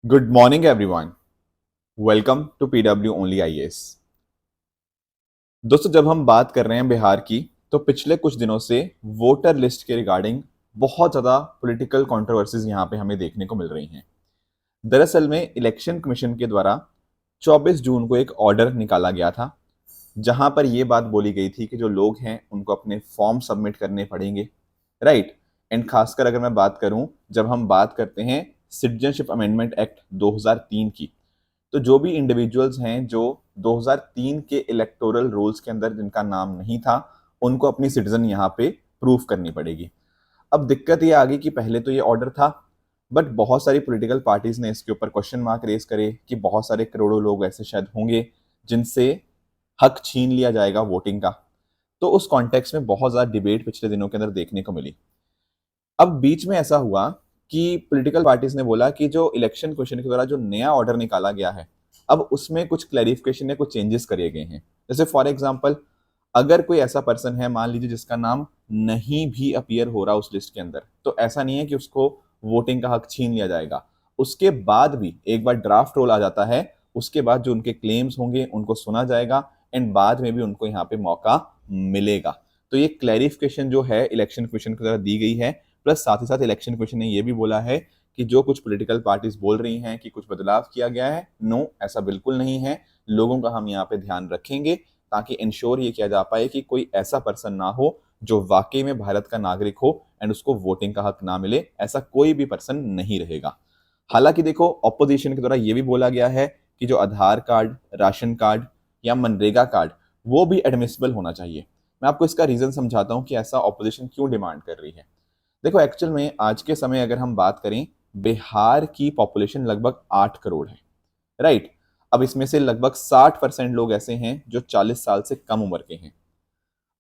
Good morning everyone. Welcome to PW only IAS. दोस्तों, जब हम बात कर रहे हैं बिहार की, तो पिछले कुछ दिनों से वोटर लिस्ट के रिगार्डिंग बहुत ज़्यादा पॉलिटिकल कंट्रोवर्सीज यहाँ पे हमें देखने को मिल रही हैं। दरअसल में इलेक्शन कमीशन के द्वारा 24 जून को एक ऑर्डर निकाला गया था, जहां पर यह बात बोली गई थी कि जो लोग हैं उनको अपने फॉर्म सबमिट करने पड़ेंगे, राइट। एंड खासकर अगर मैं बात करूं, जब हम बात करते हैं सिटीजनशिप अमेंडमेंट एक्ट 2003 की, तो जो भी इंडिविजुअल्स हैं जो 2003 के इलेक्टोरल रोल्स के अंदर जिनका नाम नहीं था, उनको अपनी सिटीजन यहाँ पे प्रूफ करनी पड़ेगी। अब दिक्कत ये आ गई कि पहले तो ये ऑर्डर था, बट बहुत सारी पॉलिटिकल पार्टीज ने इसके ऊपर क्वेश्चन मार्क रेज करे कि बहुत सारे करोड़ों लोग ऐसे शायद होंगे जिनसे हक छीन लिया जाएगा वोटिंग का। तो उस कॉन्टेक्स्ट में बहुत ज्यादा डिबेट पिछले दिनों के अंदर देखने को मिली। अब बीच में ऐसा हुआ कि पॉलिटिकल पार्टीज ने बोला कि जो इलेक्शन कमीशन के द्वारा जो नया ऑर्डर निकाला गया है, अब उसमें कुछ क्लैरिफिकेशन या कुछ चेंजेस करे गए हैं। जैसे फॉर एग्जांपल, अगर कोई ऐसा पर्सन है मान लीजिए जिसका नाम नहीं भी अपीयर हो रहा उस लिस्ट के अंदर, तो ऐसा नहीं है कि उसको वोटिंग का हक छीन लिया जाएगा। उसके बाद भी एक बार ड्राफ्ट रोल आ जाता है, उसके बाद जो उनके क्लेम्स होंगे उनको सुना जाएगा, एंड बाद में भी उनको यहाँ पे मौका मिलेगा। तो ये क्लैरिफिकेशन जो है इलेक्शन कमीशन की तरफ दी गई है। प्लस साथ ही साथ इलेक्शन कमीशन ने यह भी बोला है कि जो कुछ पॉलिटिकल पार्टीज बोल रही हैं कि कुछ बदलाव किया गया है, नो, ऐसा बिल्कुल नहीं है। लोगों का हम यहाँ पे ध्यान रखेंगे ताकि इंश्योर ये किया जा पाए कि कोई ऐसा पर्सन ना हो जो वाकई में भारत का नागरिक हो एंड उसको वोटिंग का हक ना मिले। ऐसा कोई भी पर्सन नहीं रहेगा। हालांकि देखो, ऑपोजिशन के द्वारा यह भी बोला गया है कि जो आधार कार्ड, राशन कार्ड या मनरेगा कार्ड, वो भी एडमिसिबल होना चाहिए। मैं आपको इसका रीजन समझाता हूं कि ऐसा ऑपोजिशन क्यों डिमांड कर रही है। देखो, एक्चुअल में आज के समय अगर हम बात करें, बिहार की पॉपुलेशन लगभग 8 करोड़ है, राइट। अब इसमें से लगभग 60% लोग ऐसे हैं जो 40 साल से कम उम्र के हैं।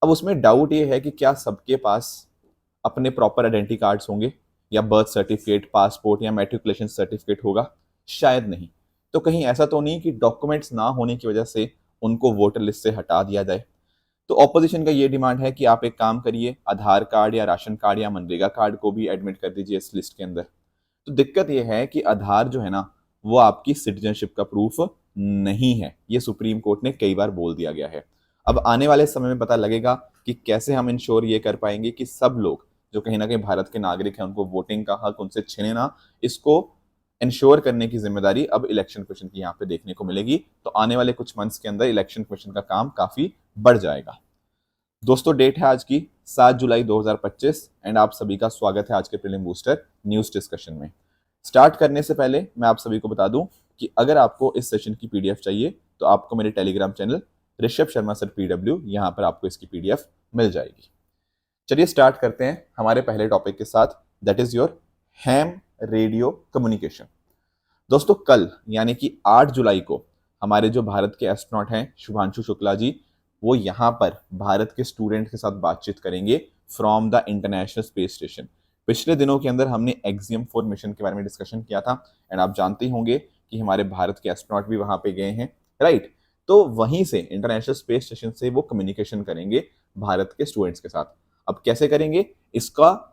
अब उसमें डाउट ये है कि क्या सबके पास अपने प्रॉपर आइडेंटिटी कार्ड्स होंगे, या बर्थ सर्टिफिकेट, पासपोर्ट या मैट्रिकुलेशन सर्टिफिकेट होगा? शायद नहीं। तो कहीं ऐसा तो नहीं कि डॉक्यूमेंट्स ना होने की वजह से उनको वोटर लिस्ट से हटा दिया जाए। तो ऑपोजिशन का ये डिमांड है कि आप एक काम करिए, आधार कार्ड या राशन कार्ड या मनरेगा कार्ड को भी एडमिट कर दीजिए इस लिस्ट के अंदर। तो दिक्कत ये है कि आधार जो है ना, वो आपकी सिटीजनशिप का प्रूफ नहीं है। ये सुप्रीम कोर्ट ने कई बार बोल दिया गया है। अब आने वाले समय में पता लगेगा कि कैसे हम इंश्योर ये कर पाएंगे कि सब लोग जो कहीं ना कहीं भारत के नागरिक हैं उनको वोटिंग का हक उनसे छीने ना। इसको इंश्योर करने की जिम्मेदारी अब इलेक्शन कमीशन की यहाँ पे देखने को मिलेगी। तो आने वाले कुछ मंथ्स के अंदर इलेक्शन कमीशन का काम काफी बढ़ जाएगा। दोस्तों, डेट है आज की 7 जुलाई 2025 एंड आप सभी का स्वागत है आज के प्रीलिम बूस्टर न्यूज डिस्कशन में। स्टार्ट करने से पहले मैं आप सभी को बता दूं कि अगर आपको इस सेशन की पीडीएफ चाहिए तो आपको मेरे Telegram channel Rishabh Sharma sir PW, यहाँ पर आपको इसकी पीडीएफ मिल जाएगी। चलिए स्टार्ट करते हैं हमारे पहले टॉपिक के साथ, that is your ham radio communication. दोस्तों, कल यानी कि 8 जुलाई को हमारे जो भारत के एस्ट्रोनॉट हैं शुभांशु शुक्ला जी, वो यहाँ पर भारत के स्टूडेंट के साथ बातचीत करेंगे from the international space station. पिछले दिनों के अंदर हमने एक्सियम 4 मिशन के बारे में डिस्कशन किया था, एंड आप जानते ही होंगे कि हमारे भारत के एस्ट्रोनॉट भी वहां पे गए हैं, राइट। तो वहीं से इंटरनेशनल स्पेस स्टेशन से वो कम्युनिकेशन करेंगे भारत के स्टूडेंट्स के साथ। अब कैसे करेंगे? इसका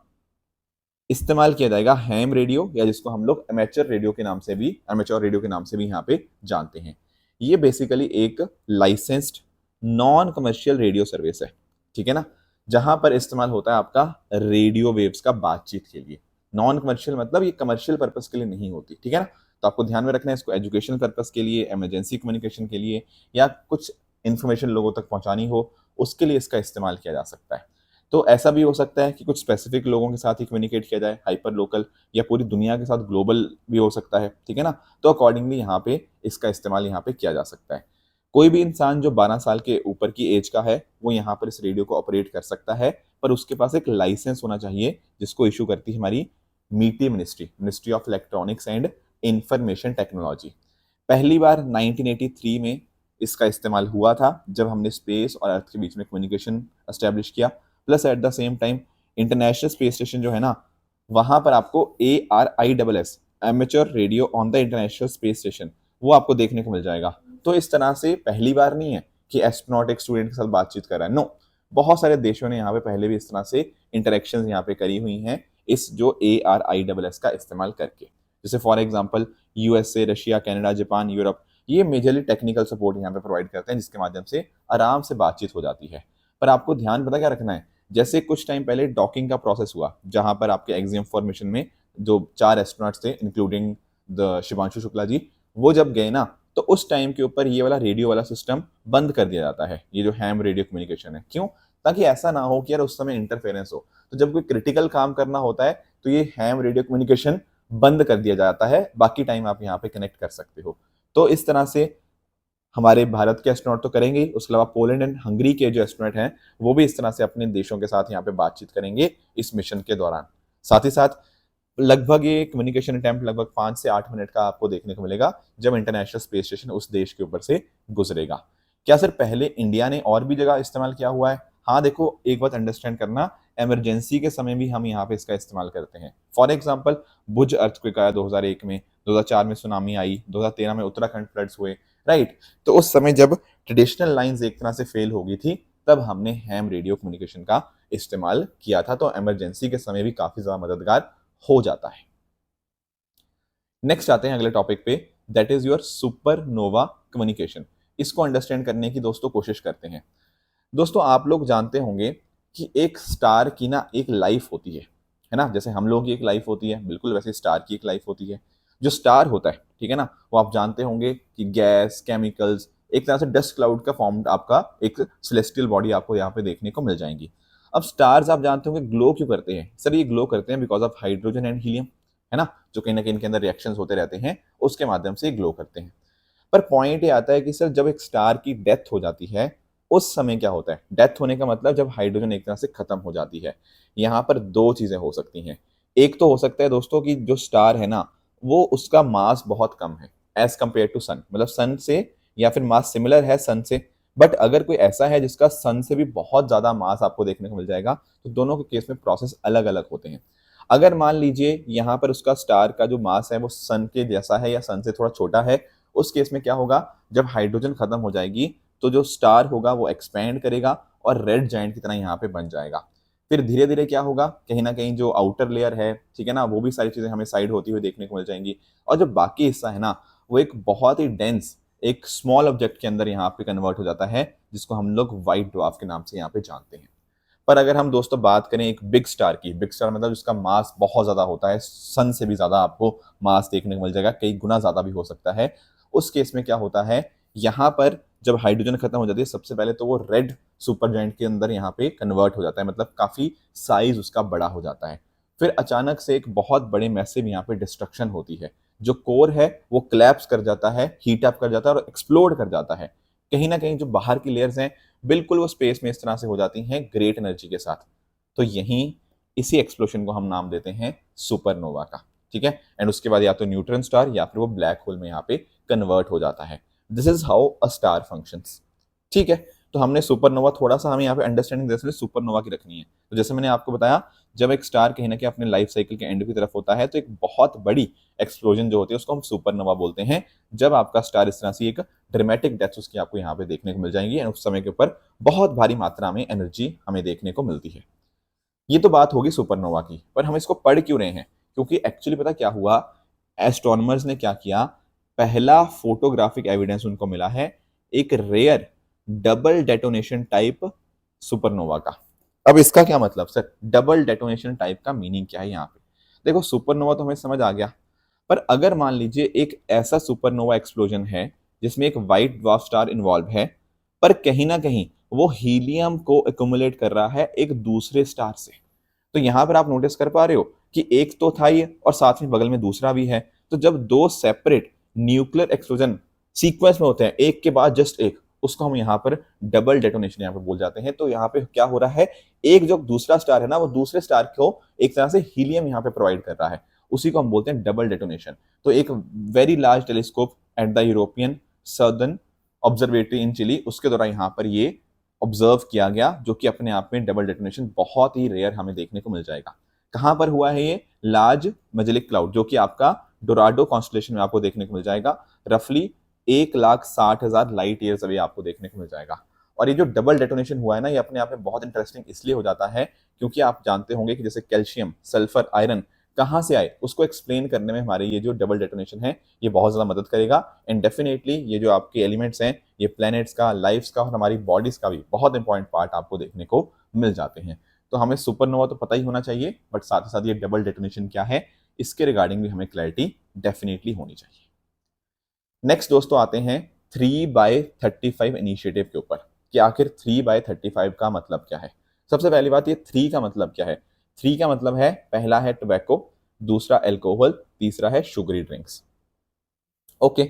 इस्तेमाल किया जाएगा हैम रेडियो, या जिसको हम लोग एमेचर रेडियो के नाम से भी, एमेचर रेडियो के नाम से भी यहाँ पे जानते हैं। ये बेसिकली एक licensed non commercial radio service है, ठीक है ना, जहां पर इस्तेमाल होता है आपका रेडियो वेव्स का बातचीत के लिए। नॉन कमर्शियल मतलब ये कमर्शियल पर्पस के लिए नहीं होती, ठीक है ना। तो आपको ध्यान में रखना है, इसको एजुकेशनल पर्पस के लिए, इमरजेंसी कम्युनिकेशन के लिए, या कुछ इन्फॉर्मेशन लोगों तक पहुंचानी हो, उसके लिए इसका इस्तेमाल किया जा सकता है। तो ऐसा भी हो सकता है कि कुछ स्पेसिफिक लोगों के साथ ही कम्युनिकेट किया जाए, हाइपर लोकल, या पूरी दुनिया के साथ ग्लोबल भी हो सकता है, ठीक है ना। तो अकॉर्डिंगली यहाँ पे इसका इस्तेमाल यहाँ पे किया जा सकता है। कोई भी इंसान जो 12 साल के ऊपर की एज का है वो यहाँ पर इस रेडियो को ऑपरेट कर सकता है, पर उसके पास एक लाइसेंस होना चाहिए जिसको इशू करती है हमारी मीटी ministry, ministry of electronics and information technology. पहली बार 1983 में इसका इस्तेमाल हुआ था, जब हमने स्पेस और अर्थ के बीच में कम्युनिकेशन एस्टेब्लिश किया। Plus at the same time international space station जो है ना, वहां पर आपको ARISS, amateur radio on the international space station, वो आपको देखने को मिल जाएगा। तो इस तरह से पहली बार नहीं है कि एस्ट्रोनॉट एक स्टूडेंट के साथ बातचीत कर रहा है, नो। बहुत सारे देशों ने यहाँ पे पहले भी इस तरह से इंटरेक्शन यहाँ पे करी हुई हैं इस जो ARISS का इस्तेमाल करके। जैसे for example USA, Russia, Canada, Japan, Europe, ये मेजरली टेक्निकल सपोर्ट यहाँ पे प्रोवाइड करते हैं, जिसके माध्यम से आराम से बातचीत हो जाती है। पर आपको ध्यान पता क्या रखना है, जैसे कुछ टाइम पहले डॉकिंग का प्रोसेस हुआ, जहां पर आपके एक्सियम फॉर्मेशन में जो 4 एस्ट्रोनॉट्स थे इंक्लूडिंग द शिवांशु शुक्ला जी, वो जब गए ना, तो उस टाइम के ऊपर ये वाला रेडियो वाला सिस्टम बंद कर दिया जाता है, ये जो हैम रेडियो कम्युनिकेशन है। क्यों? ताकि ऐसा ना हो कि यार उस समय इंटरफेरेंस हो। तो जब कोई क्रिटिकल काम करना होता है तो ये हैम रेडियो कम्युनिकेशन बंद कर दिया जाता है, बाकी टाइम आप यहाँ पे कनेक्ट कर सकते हो। तो इस तरह से हमारे भारत के एस्ट्रोनॉट तो करेंगे, उसके अलावा पोलैंड एंड हंगरी के जो एस्ट्रोनॉट हैं वो भी इस तरह से अपने देशों के साथ यहाँ पे बातचीत करेंगे इस मिशन के दौरान। साथ ही साथ लगभग ये कम्युनिकेशन अटेम्प्ट लगभग 5 से 8 मिनट का आपको देखने को मिलेगा जब इंटरनेशनल स्पेस स्टेशन उस देश के ऊपर से गुजरेगा। क्या सर पहले इंडिया ने और भी जगह इस्तेमाल किया हुआ है? हाँ देखो, एक बात अंडरस्टैंड करना, इमरजेंसी के समय भी हम यहाँ पे इसका इस्तेमाल करते हैं। फॉर एग्जाम्पल भुज अर्थक्वेक आया 2001 में, 2004 में सुनामी आई, 2013 में उत्तराखंड फ्लड्स हुए, राइट? तो उस समय जब ट्रेडिशनल लाइंस एक तरह से फेल हो गई थी, तब हमने हैम रेडियो कम्युनिकेशन का इस्तेमाल किया था। तो इमरजेंसी के समय भी काफी ज्यादा मददगार हो जाता है। नेक्स्ट आते हैं अगले टॉपिक पे, that is your supernova communication. इसको अंडरस्टैंड करने की दोस्तों कोशिश करते हैं। दोस्तों आप लोग जानते होंगे कि एक स्टार की ना एक लाइफ होती है ना? जैसे हम लोगों की एक लाइफ होती है, बिल्कुल वैसे स्टार की एक लाइफ होती है। जो स्टार होता है, ठीक है ना, वो आप जानते होंगे कि गैस, केमिकल्स, एक तरह से डस्ट क्लाउड का फॉर्म आपका एक सेलेस्टियल बॉडी आपको यहाँ पे देखने को मिल जाएंगी। अब स्टार्स आप जानते होंगे ग्लो क्यों करते हैं? सर ये ग्लो करते हैं because of hydrogen and helium, है ना, जो कहीं ना कहीं इनके अंदर रिएक्शंस होते रहते हैं, उसके माध्यम से ग्लो करते हैं। पर पॉइंट ये आता है कि सर जब एक स्टार की डेथ हो जाती है, उस समय क्या होता है? डेथ होने का मतलब जब हाइड्रोजन एक तरह से खत्म हो जाती है। यहाँ पर दो चीजें हो सकती हैं। एक तो हो सकता है दोस्तों कि जो स्टार है ना, वो उसका मास बहुत कम है एज कंपेयर टू सन, मतलब सन से, या फिर मास सिमिलर है सन से। बट अगर कोई ऐसा है जिसका सन से भी बहुत ज्यादा मास आपको देखने को मिल जाएगा, तो दोनों के केस में प्रोसेस अलग अलग होते हैं। अगर मान लीजिए यहाँ पर उसका स्टार का जो मास है वो सन के जैसा है या सन से थोड़ा छोटा है, उस केस में क्या होगा? जब हाइड्रोजन खत्म हो जाएगी तो जो स्टार होगा वो एक्सपैंड करेगा और रेड जाइंट की तरह यहाँ पे बन जाएगा। फिर धीरे धीरे क्या होगा, कहीं ना कहीं जो आउटर लेयर है, ठीक है ना, वो भी सारी चीजें हमें साइड होती हुई देखने को मिल जाएंगी। और जो बाकी हिस्सा है ना, वो एक बहुत ही डेंस, एक स्मॉल ऑब्जेक्ट के अंदर यहाँ पे कन्वर्ट हो जाता है, जिसको हम लोग व्हाइट ड्वार्फ के नाम से यहाँ पे जानते हैं। पर अगर हम दोस्तों बात करें एक बिग स्टार की, बिग स्टार मतलब जिसका मास बहुत ज्यादा होता है, सन से भी ज्यादा आपको मास देखने को मिल जाएगा, कई गुना ज्यादा भी हो सकता है। उस केस में क्या होता है, यहाँ पर जब हाइड्रोजन खत्म हो जाती है, सबसे पहले तो वो रेड सुपर जायंट के अंदर यहाँ पे कन्वर्ट हो जाता है, मतलब काफी साइज उसका बड़ा हो जाता है। फिर अचानक से एक बहुत बड़े मैसिव यहाँ पे डिस्ट्रक्शन होती है, जो कोर है वो क्लैप्स कर जाता है, हीट अप कर जाता है और एक्सप्लोड कर जाता है। कहीं ना कहीं जो बाहर की लेयर्स हैं बिल्कुल वो स्पेस में इस तरह से हो जाती हैं ग्रेट एनर्जी के साथ। तो यहीं इसी एक्सप्लोशन को हम नाम देते हैं सुपरनोवा का, ठीक है। एंड उसके बाद या तो न्यूट्रॉन स्टार या फिर वो ब्लैक होल में यहाँ पे कन्वर्ट हो जाता है। This is how a star functions, ठीक है। तो हमने सुपरनोवा, थोड़ा सा हमें यहाँ पे अंडरस्टैंडिंग दरअसल सुपरनोवा की रखनी है। तो जैसे मैंने आपको बताया, जब एक स्टार कहीं ना कहीं अपने लाइफ साइकिल के एंड की तरफ होता है, तो एक बहुत बड़ी एक्सप्लोजन जो होती है उसको हम सुपरनोवा बोलते हैं। जब आपका स्टार इस तरह से एक ड्रामेटिक डेथ उसकी आपको यहाँ पे देखने को मिल जाएंगी, एंड उस समय के ऊपर बहुत भारी मात्रा में एनर्जी हमें देखने को मिलती है। ये तो बात होगी सुपरनोवा की, पर हम इसको पढ़ क्यों रहे हैं? क्योंकि एक्चुअली पता क्या हुआ, एस्ट्रोनॉमर्स ने क्या किया, पहला फोटोग्राफिक एविडेंस उनको मिला है एक rare double detonation type supernova का। अब इसका क्या मतलब सर, डबल डेटोनेशन टाइप का मीनिंग क्या है यहाँ पे? देखो सुपरनोवा तो हमें समझ आ गया, पर अगर मान लीजिए एक ऐसा सुपरनोवा एक्सप्लोजन है जिसमें एक व्हाइट ड्वार्फ स्टार इन्वॉल्व है, पर कहीं ना कहीं वो हीलियम को एक्युमुलेट कर रहा है एक दूसरे स्टार से, तो यहां पर आप नोटिस कर पा रहे हो कि एक तो था ये और साथ में बगल में दूसरा भी है। तो जब दो सेपरेट न्यूक्लियर एक्सप्लोजन सीक्वेंस में होते हैं, एक के बाद जस्ट एक, उसको हम यहाँ पर डबल डेटोनेशन यहाँ पे बोल जाते हैं। तो यहाँ पे क्या हो रहा है, एक जो दूसरा स्टार है ना, वो दूसरे स्टार को एक तरह से हीलियम यहाँ पे प्रोवाइड कर रहा है, उसी को हम बोलते हैं डबल डेटोनेशन। तो एक very large telescope at the European southern observatory in Chile, उसके द्वारा यहाँ पर ये ऑब्जर्व किया गया, जो कि अपने आप में डबल डेटोनेशन बहुत ही रेयर हमें देखने को मिल जाएगा। कहां पर हुआ है ये? लार्ज मैजेलिक क्लाउड, जो कि आपका डोराडो कॉन्स्टलेशन में आपको देखने को मिल जाएगा। रफली 1,60,000 लाइट ईयर्स अवे आपको देखने को मिल जाएगा। और ये जो डबल डेटोनेशन हुआ है ना, ये अपने आप में बहुत इंटरेस्टिंग इसलिए हो जाता है क्योंकि आप जानते होंगे कि जैसे कैल्शियम, सल्फर, आयरन कहाँ से आए उसको एक्सप्लेन करने में हमारे ये जो डबल डेटोनेशन है ये बहुत ज़्यादा मदद करेगा। एंड डेफिनेटली ये जो आपके एलिमेंट्स हैं ये प्लैनेट्स का, लाइफ्स का और हमारी बॉडीज का भी बहुत इंपॉर्टेंट पार्ट आपको देखने को मिल जाते हैं। तो हमें सुपरनोवा तो पता ही होना चाहिए, बट साथ ही साथ ये डबल डेटोनेशन क्या है इसके रिगार्डिंग भी हमें क्लैरिटी डेफिनेटली होनी चाहिए। नेक्स्ट दोस्तों आते हैं 3/35 इनिशिएटिव के ऊपर कि आखिर 3/35 का मतलब क्या है। सबसे पहली बात, ये 3 का मतलब क्या है। 3 का मतलब है, पहला है टोबैको, दूसरा अल्कोहल, तीसरा है शुगरी ड्रिंक्स। ओके,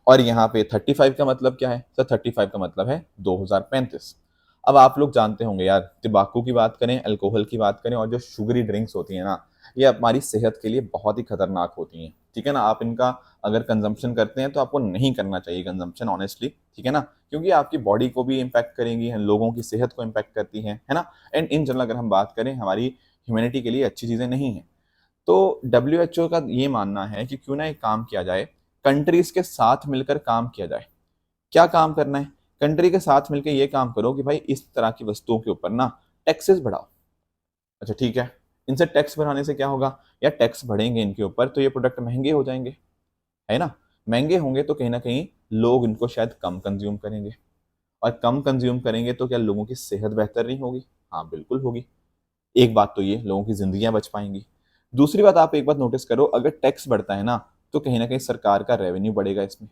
और यहाँ पे 35 का मतलब क्या है सर? 35 का मतलब है 2035। अब आप लोग जानते होंगे यार, तंबाकू की बात करें, अल्कोहल की बात करें और जो शुगरी ड्रिंक्स होती है ना, ये हमारी सेहत के लिए बहुत ही खतरनाक होती हैं। ठीक है ना, आप इनका अगर कंजम्पशन करते हैं तो आपको नहीं करना चाहिए कंजम्पशन ऑनेस्टली। ठीक है ना, क्योंकि आपकी बॉडी को भी इम्पैक्ट करेंगी, लोगों की सेहत को इम्पैक्ट करती हैं, है ना। एंड इन जनरल अगर हम बात करें हमारी ह्यूमैनिटी के लिए अच्छी चीज़ें नहीं हैं। तो WHO का ये मानना है कि क्यों ना एक काम किया जाए, कंट्रीज के साथ मिलकर काम किया जाए। क्या काम करना है? कंट्री के साथ मिलकर ये काम करो कि भाई इस तरह की वस्तुओं के ऊपर ना टैक्सेस बढ़ाओ। अच्छा ठीक है, इनसे टैक्स बढ़ाने से क्या होगा? या टैक्स बढ़ेंगे इनके ऊपर तो ये प्रोडक्ट महंगे हो जाएंगे, है ना। महंगे होंगे तो कहीं ना कहीं लोग इनको शायद कम कंज्यूम करेंगे, और कम कंज्यूम करेंगे तो क्या लोगों की सेहत बेहतर नहीं होगी? हाँ बिल्कुल होगी। एक बात तो ये, लोगों की जिंदगियां बच पाएंगी। दूसरी बात, आप एक बात नोटिस करो, अगर टैक्स बढ़ता है ना तो कहीं ना कहीं सरकार का रेवेन्यू बढ़ेगा इसमें,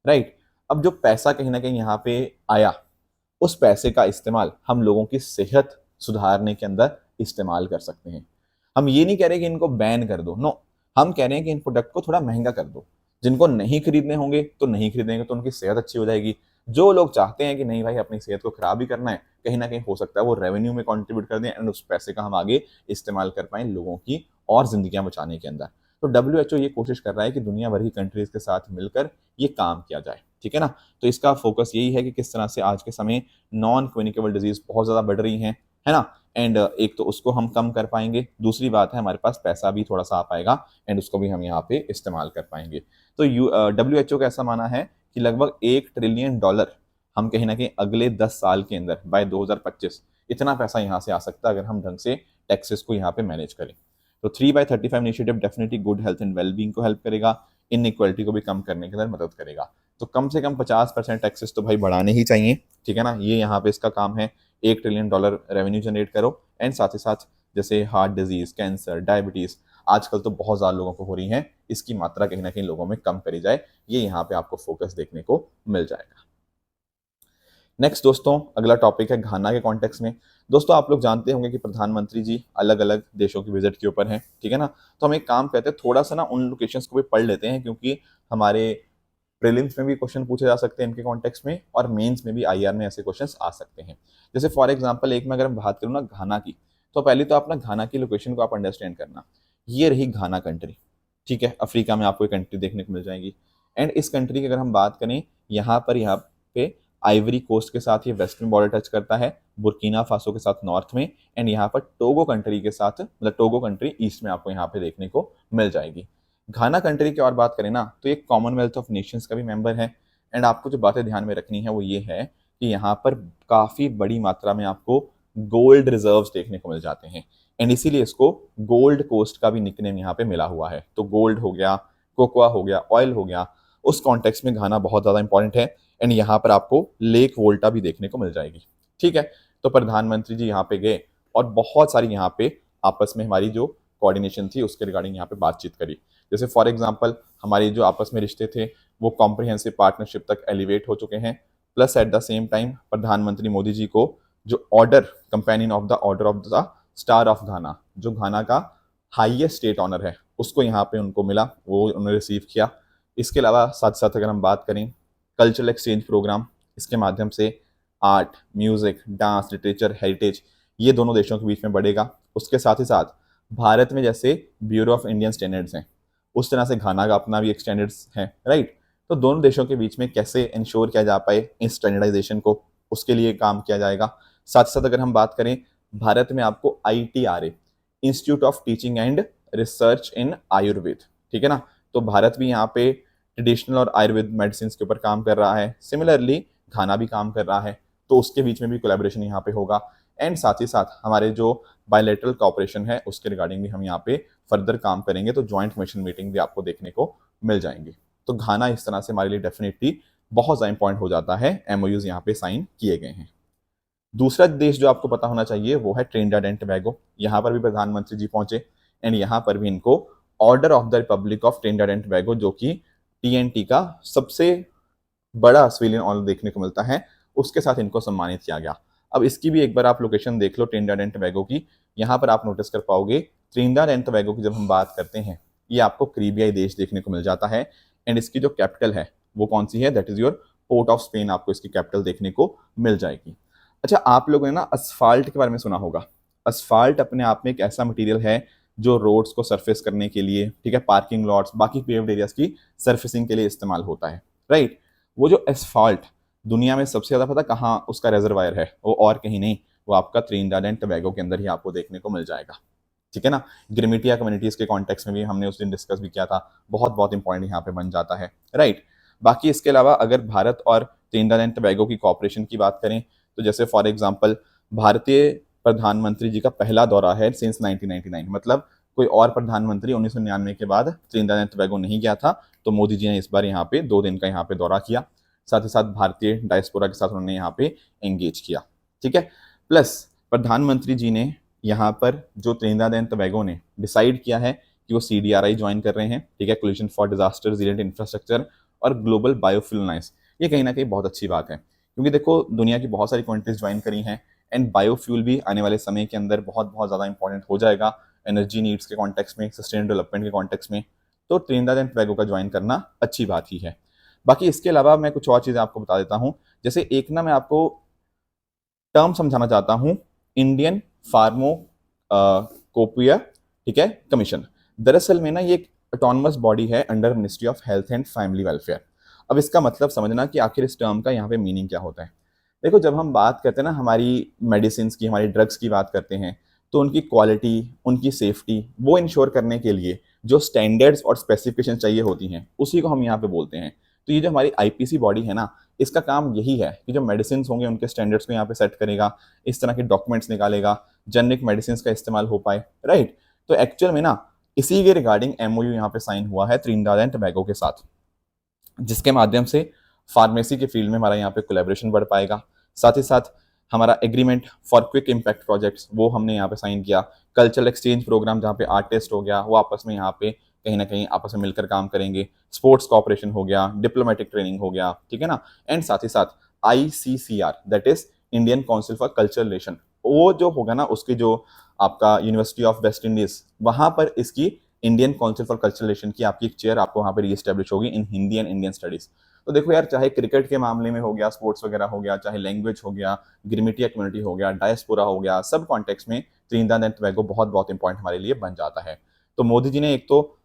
राइट। अब जो पैसा कहीं ना कहीं यहाँ पे आया, उस पैसे का इस्तेमाल हम लोगों की सेहत सुधारने के अंदर इस्तेमाल कर सकते हैं। हम ये नहीं कह रहे कि इनको बैन कर दो, नो, हम कह रहे हैं कि इन प्रोडक्ट को थोड़ा महंगा कर दो। जिनको नहीं खरीदने होंगे तो नहीं खरीदेंगे, तो उनकी सेहत अच्छी हो जाएगी। जो लोग चाहते हैं कि नहीं भाई अपनी सेहत को खराब ही करना है, कहीं ना कहीं हो सकता है वो रेवेन्यू में कंट्रीब्यूट कर दें एंड उस पैसे का हम आगे इस्तेमाल कर पाएं लोगों की और जिंदगियां बचाने के अंदर। तो WHO ये कोशिश कर रहा है कि दुनिया भर की कंट्रीज के साथ मिलकर ये काम किया जाए। ठीक है ना, तो इसका फोकस यही है कि किस तरह से आज के समय नॉन कम्युनिकेबल डिजीज बहुत ज़्यादा बढ़ रही हैं, है ना। एंड एक तो उसको हम कम कर पाएंगे, दूसरी बात है हमारे पास पैसा भी थोड़ा सा आ पाएगा एंड उसको भी हम यहाँ पे इस्तेमाल कर पाएंगे। तो WHO का ऐसा माना है कि लगभग $1 ट्रिलियन हम कहीं ना कहीं अगले 10 साल के अंदर बाय 2025 इतना पैसा यहाँ से आ सकता है अगर हम ढंग से टैक्सेस को यहाँ पे मैनेज करें। तो 3/35 initiative definitely good health and wellbeing को हेल्प करेगा, इनइक्वालिटी को भी कम करने के अंदर मदद करेगा। तो कम से कम 50% टैक्सेस तो भाई बढ़ाने ही चाहिए। ठीक है ना, ये यहाँ पे इसका काम है। $1 ट्रिलियन रेवेन्यू जनरेट करो एंड साथ ही साथ जैसे हार्ट डिजीज, कैंसर, डायबिटीज आजकल तो बहुत ज़्यादा लोगों को हो रही है, इसकी मात्रा कहीं ना कहीं लोगों में कम करी जाए, ये यहाँ पे आपको फोकस देखने को मिल जाएगा। नेक्स्ट दोस्तों, अगला टॉपिक है घाना के कॉन्टेक्स्ट में। दोस्तों आप लोग जानते होंगे कि प्रधानमंत्री जी अलग अलग देशों की विजिट के ऊपर हैं। ठीक है ना, तो हम एक काम करते हैं, थोड़ा सा ना उन लोकेशंस को भी पढ़ लेते हैं, क्योंकि हमारे प्रीलिम्स में भी क्वेश्चन पूछे जा सकते हैं इनके कॉन्टेक्स्ट में, और मेंस में भी IR में ऐसे क्वेश्चंस आ सकते हैं। जैसे फॉर एग्जांपल एक में अगर हम बात करूँ ना घाना की, तो पहले तो आप ना घाना की लोकेशन को आप अंडरस्टैंड करना। ये रही घाना कंट्री, ठीक है, अफ्रीका में आपको एक कंट्री देखने को मिल जाएगी। एंड इस कंट्री की अगर हम बात करें, यहाँ पे आइवरी कोस्ट के साथ ये वेस्टर्न बॉर्डर टच करता है, बुर्किना फासो के साथ नॉर्थ में, एंड यहाँ पर टोगो कंट्री के साथ, मतलब टोगो कंट्री ईस्ट में आपको यहाँ पे देखने को मिल जाएगी। घाना कंट्री की और बात करें ना तो ये कॉमनवेल्थ ऑफ नेशंस का भी मेंबर है। एंड आपको जो बातें ध्यान में रखनी है वो ये है कि यहाँ पर काफ़ी बड़ी मात्रा में आपको गोल्ड रिजर्व्स देखने को मिल जाते हैं, एंड इसीलिए इसको गोल्ड कोस्ट का भी निकनेम यहाँ पे मिला हुआ है। तो गोल्ड हो गया, कोकोआ हो गया, ऑयल हो गया, उस कॉन्टेक्स्ट में घाना बहुत ज़्यादा इंपॉर्टेंट है। एंड यहाँ पर आपको लेक वोल्टा भी देखने को मिल जाएगी। ठीक है, तो प्रधानमंत्री जी यहाँ पे गए और बहुत सारी यहाँ पे आपस में हमारी जो कोऑर्डिनेशन थी उसके रिगार्डिंग यहाँ पे बातचीत करी। जैसे फॉर एग्जांपल हमारे जो आपस में रिश्ते थे वो कॉम्प्रिहेंसिव पार्टनरशिप तक एलिवेट हो चुके हैं। Plus at the same time प्रधानमंत्री मोदी जी को जो order, companion of the order of the star of घाना, जो घाना का हाईएस्ट स्टेट ऑनर है, उसको यहाँ पे उनको मिला, वो उन्होंने रिसीव किया। इसके अलावा साथ साथ अगर हम बात करें कल्चरल एक्सचेंज प्रोग्राम, इसके माध्यम से art, music, dance, literature, heritage ये दोनों देशों के बीच में बढ़ेगा। उसके साथ ही साथ भारत में जैसे ब्यूरो ऑफ इंडियन स्टैंडर्ड्स हैं, उस तरह से घाना का अपना भी एक स्टैंडर्ड्स है, राइट। तो दोनों देशों के बीच में कैसे इंश्योर किया जा पाए इस स्टैंडर्डाइजेशन को, उसके लिए काम किया जाएगा। साथ साथ अगर हम बात करें भारत में आपको ITRA, institute of teaching and research इन आयुर्वेद, ठीक है ना, तो भारत भी यहाँ पे ट्रेडिशनल और आयुर्वेद मेडिसिन के ऊपर काम कर रहा है। सिमिलरली घाना भी काम कर रहा है, तो उसके बीच में भी कोलैबोरेशन यहाँ पे होगा। एंड साथ ही साथ हमारे जो बायलैटरल कॉपरेशन है उसके रिगार्डिंग भी हम यहाँ पे फर्दर काम करेंगे, तो ज्वाइंट कमीशन मीटिंग भी आपको देखने को मिल जाएंगी। तो घाना इस तरह से हमारे लिए डेफिनेटली बहुत ज़्यादा इंपॉर्टेंट हो जाता है, एमओयूज यहाँ पे साइन किए गए हैं। दूसरा देश जो आपको पता होना चाहिए वो है ट्रिनिडाड एंड टोबैगो। यहाँ पर भी प्रधानमंत्री जी पहुंचे एंड यहाँ पर भी इनको order of the Republic of Trinidad and Tobago, जो कि टीएनटी का सबसे बड़ा सिविलियन ऑनर देखने को मिलता है, उसके साथ इनको सम्मानित किया गया। अब इसकी भी एक बार आप लोकेशन देख लो ट्रिनिडाड एंड टोबैगो की। यहाँ पर आप नोटिस कर पाओगे ट्रिनिडाड एंड टोबैगो की जब हम बात करते हैं, ये आपको करीबियाई देश देखने को मिल जाता है एंड इसकी जो कैपिटल है वो कौन सी है, that is your port of Spain, आपको इसकी कैपिटल देखने को मिल जाएगी। अच्छा, आप लोगों ने ना असफाल्ट के बारे में सुना होगा। असफाल्ट अपने आप में एक ऐसा मटेरियल है जो रोड्स को सरफेस करने के लिए, ठीक है, पार्किंग लॉट्स, बाकी पेव्ड एरियाज की सरफेसिंग के लिए इस्तेमाल होता है, राइट। वो जो एसफाल्ट दुनिया में सबसे ज्यादा पता कहाँ उसका रिजर्वायर है, वो और कहीं नहीं, वो आपका त्रिनिदाद एंड टोबैगो के अंदर ही आपको देखने को मिल जाएगा, ठीक है ना। ग्रिमिटिया कम्युनिटीज के कॉन्टेक्स्ट में भी हमने उस दिन डिस्कस भी किया था, बहुत बहुत इंपॉर्टेंट यहाँ पे बन जाता है, राइट। बाकी इसके अलावा अगर भारत और त्रिनिदाद एंड टोबैगो की कॉपरेशन की बात करें, तो जैसे फॉर एग्जांपल भारतीय प्रधानमंत्री जी का पहला दौरा है सिंस 1999, मतलब कोई और प्रधानमंत्री 1999 के बाद त्रिनिदाद एंड टोबैगो नहीं गया था, तो मोदी जी ने इस बार यहाँ पे 2 दिन का यहाँ पे दौरा किया, साथ ही साथ भारतीय डायस्पोरा के साथ उन्होंने यहाँ पे एंगेज किया, ठीक है। प्लस प्रधानमंत्री जी ने यहाँ पर जो त्रिनिदाद एंड टोबैगो ने डिसाइड किया है कि वो CDRI ज्वाइन कर रहे हैं, ठीक है, coalition for disaster resilient infrastructure और ग्लोबल बायोफ्यूल अलायंस। ये कहीं ना कहीं बहुत अच्छी बात है, क्योंकि देखो दुनिया की बहुत सारी कंट्रीज ज्वाइन करी हैं एंड बायोफ्यूल भी आने वाले समय के अंदर बहुत बहुत ज़्यादा इंपॉर्टेंट हो जाएगा एनर्जी नीड्स के कॉन्टेक्स्ट में, सस्टेनेबल डेवलपमेंट के कॉन्टेक्स्ट में। तो त्रिनिदाद एंड टोबैगो का ज्वाइन करना अच्छी बात ही है। बाकी इसके अलावा मैं कुछ और चीज़ें आपको बता देता हूँ, जैसे एक ना मैं आपको टर्म समझाना चाहता हूँ, इंडियन फार्मोकोपिया, ठीक है, कमीशन। दरअसल में ना ये एक ऑटोनमस बॉडी है under ministry of health and family welfare. अब इसका मतलब समझना कि आखिर इस टर्म का यहाँ पे मीनिंग क्या होता है। देखो, जब हम बात करते हैं ना हमारी मेडिसिन की, हमारी ड्रग्स की बात करते हैं, तो उनकी क्वालिटी, उनकी सेफ्टी, वो इंश्योर करने के लिए जो स्टैंडर्ड्स और स्पेसिफिकेशन चाहिए होती हैं, उसी को हम यहाँ पे बोलते हैं। तो ये जो हमारी IPC बॉडी है ना, इसका काम यही है कि जो मेडिसिन होंगे उनके स्टैंडर्ड्स को यहाँ पे सेट करेगा, इस तरह के डॉक्यूमेंट्स निकालेगा, जेनरिक मेडिसिन का इस्तेमाल हो पाए, राइट। तो एक्चुअल में ना इसी के रिगार्डिंग MOU यहाँ पे साइन हुआ है त्रिनिदाद एंड टोबैगो के साथ, जिसके माध्यम से फार्मेसी के फील्ड में हमारा यहाँ पे कोलैबोरेशन बढ़ पाएगा। साथ ही साथ हमारा agreement for quick impact projects वो हमने यहाँ पे साइन किया। कल्चरल एक्सचेंज प्रोग्राम जहाँ पे आर्टिस्ट हो गया, वो आपस में यहाँ पे कहीं ना कहीं आपस में मिलकर काम करेंगे। स्पोर्ट्स कॉपरेशन हो गया, डिप्लोमेटिक ट्रेनिंग हो गया, ठीक है ना। एंड साथ ही साथ ICCR, that is Indian council for cultural relation, वो जो होगा ना उसकी जो आपका यूनिवर्सिटी ऑफ वेस्ट इंडीज, वहां पर इसकी Indian council for cultural relation की आपकी एक चेयर आपको वहां पर रीएस्टेब्लिश होगी इन हिंदी एंड इंडियन स्टडीज। तो देखो यार, चाहे क्रिकेट के मामले में हो गया, स्पोर्ट्स वगैरह हो गया, चाहे लैंग्वेज हो गया, ग्रिमिटिया कम्युनिटी हो गया, डायस्पोरा हो गया, सब कॉन्टेक्स्ट में त्रिनिदाद एंड टोबैगो बहुत बहुत इंपॉर्टेंट हमारे लिए बन जाता है। तो मोदी जी ने एक तो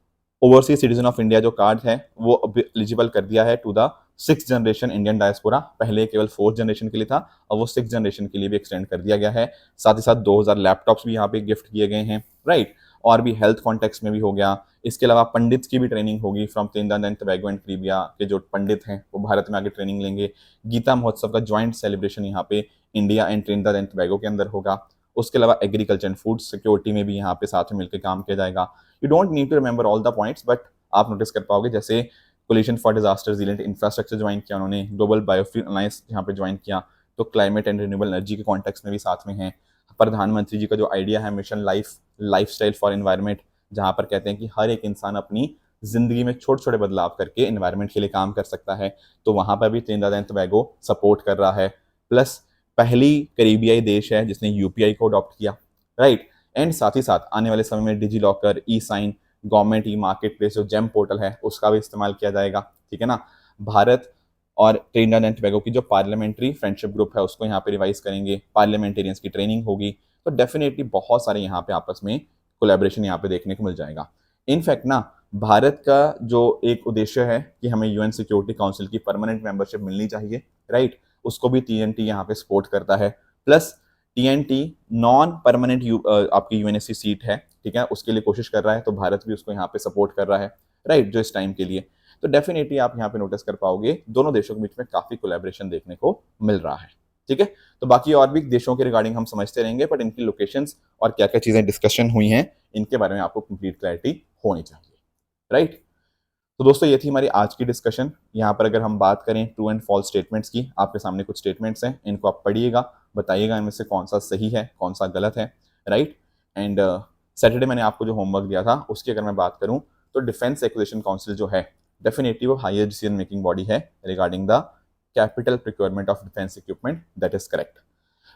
ओवरसीज सिटीजन ऑफ इंडिया जो कार्ड है वो एलिजिबल कर दिया है to the 6th generation Indian diaspora. पहले केवल 4th जनरेशन के लिए था, अब वो 6th जनरेशन के लिए भी एक्सटेंड कर दिया गया है। साथ ही साथ 2000 लैपटॉप्स भी यहाँ पे गिफ्ट किए गए हैं, राइट। और भी हेल्थ कॉन्टेक्स्ट में भी हो गया। इसके अलावा पंडित की भी ट्रेनिंग होगी from Trinidad and Tobago and Caribbean के जो पंडित हैं वो भारत में आके ट्रेनिंग लेंगे। गीता महोत्सव का ज्वाइंट सेलिब्रेशन यहाँ पे India and Trinidad and Tobago के अंदर होगा। उसके अलावा एग्रीकल्चर एंड फूड सिक्योरिटी में भी यहाँ पे साथ में मिलकर काम किया जाएगा। You don't need to remember all the points, but आप नोटिस कर पाओगे जैसे coalition for disaster resilient infrastructure join किया उन्होंने, ग्लोबल बायोफ्यूल अलायंस यहाँ पे ज्वाइन किया, तो क्लाइमेट एंड रिन्यूएबल एनर्जी के कॉन्टेक्स्ट में भी साथ में है। प्रधानमंत्री जी का जो आइडिया है मिशन लाइफस्टाइल फॉर एनवायरनमेंट, जहाँ पर कहते हैं कि हर एक इंसान अपनी जिंदगी में छोटे छोटे बदलाव करके एनवायरनमेंट के लिए काम कर सकता है, तो वहां पर भी त्रिनिदाद एंड टोबैगो सपोर्ट कर रहा है। प्लस पहली करीबियाई देश है जिसने UPI को अडॉप्ट किया, राइट। एंड साथ ही साथ आने वाले समय में digi locker, E-साइन, government market place जो जेम पोर्टल है उसका भी इस्तेमाल किया जाएगा, ठीक है ना। भारत और त्रिनिदाद एंड टोबैगो की जो पार्लियामेंट्री फ्रेंडशिप ग्रुप है उसको यहाँ पे रिवाइज करेंगे, पार्लियामेंटेरियंस की ट्रेनिंग होगी, तो डेफिनेटली बहुत सारे यहाँ पे आपस में कोलैबोरेशन यहाँ पे देखने को मिल जाएगा। इनफैक्ट ना भारत का जो एक उद्देश्य है कि हमें UN सिक्योरिटी काउंसिल की परमानेंट मेंबरशिप मिलनी चाहिए, राइट, उसको भी TNT यहाँ पे सपोर्ट करता है। प्लस TNT नॉन परमानेंट आपकी UNSC सीट है, ठीक है, उसके लिए कोशिश कर रहा है, तो भारत भी उसको यहाँ पे सपोर्ट कर रहा है, राइट, जो इस टाइम के लिए। तो डेफिनेटली आप यहाँ पे नोटिस कर पाओगे दोनों देशों के बीच में काफी कोलैबोरेशन देखने को मिल रहा है, ठीक है। तो बाकी और भी देशों के रिगार्डिंग हम समझते रहेंगे, बट इनकी लोकेशंस और क्या क्या चीजें डिस्कशन हुई हैं इनके बारे में आपको कंप्लीट क्लैरिटी होनी चाहिए, राइट। तो दोस्तों ये थी हमारी आज की डिस्कशन। यहाँ पर अगर हम बात करें ट्रू एंड फॉल्स स्टेटमेंट्स की, आपके सामने कुछ स्टेटमेंट्स हैं, इनको आप पढ़िएगा, बताइएगा इनमें से कौन सा सही है कौन सा गलत है, राइट। एंड सैटरडे मैंने आपको जो होमवर्क दिया था उसकी अगर मैं बात करूं तो डिफेंस एक्विजिशन काउंसिल जो है डेफिनेटली वो हायर डिसीजन मेकिंग बॉडी है regarding the capital procurement of defence equipment, that is correct.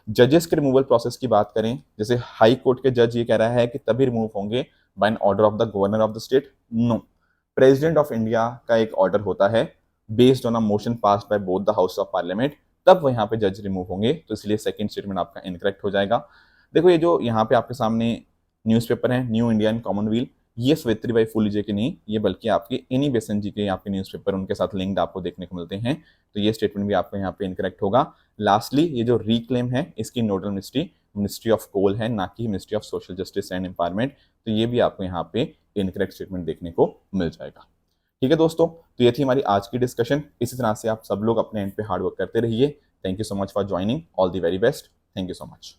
जजेस के रिमूवल प्रोसेस की बात करें, जैसे हाई कोर्ट के जज ये कह रहा है कि तभी रिमूव होंगे by an order of the governor of the state, no, president of India का एक ऑर्डर होता है based on a motion passed by both the house of parliament, तब वो यहाँ पे जज रिमूव होंगे, तो इसलिए सेकंड स्टेटमेंट आपका इनकरेक्ट हो जाएगा। देखो ये जो यहाँ पे आपके सामने न्यूज़पेपर है न्यू इंडियन कॉमनवेल्थ, ये सावित्री बाई फुले जी के नहीं, ये बल्कि आपके एनी बेसेंट जी के आपके न्यूज़पेपर उनके साथ लिंक्ड आपको देखने को मिलते हैं, तो ये स्टेटमेंट भी आपको यहाँ पे इनकरेक्ट होगा। लास्टली ये जो रिक्लेम है इसकी नोडल मिनिस्ट्री ऑफ कोल है, ना कि ministry of social justice and empowerment, तो ये भी आपको यहाँ पे इनकरेक्ट स्टेटमेंट देखने को मिल जाएगा। ठीक है दोस्तों, तो ये थी हमारी आज की डिस्कशन। इसी तरह से आप सब लोग अपने एंड पे हार्ड वर्क करते रहिए। Thank you so much for joining, all the very best, thank you so much.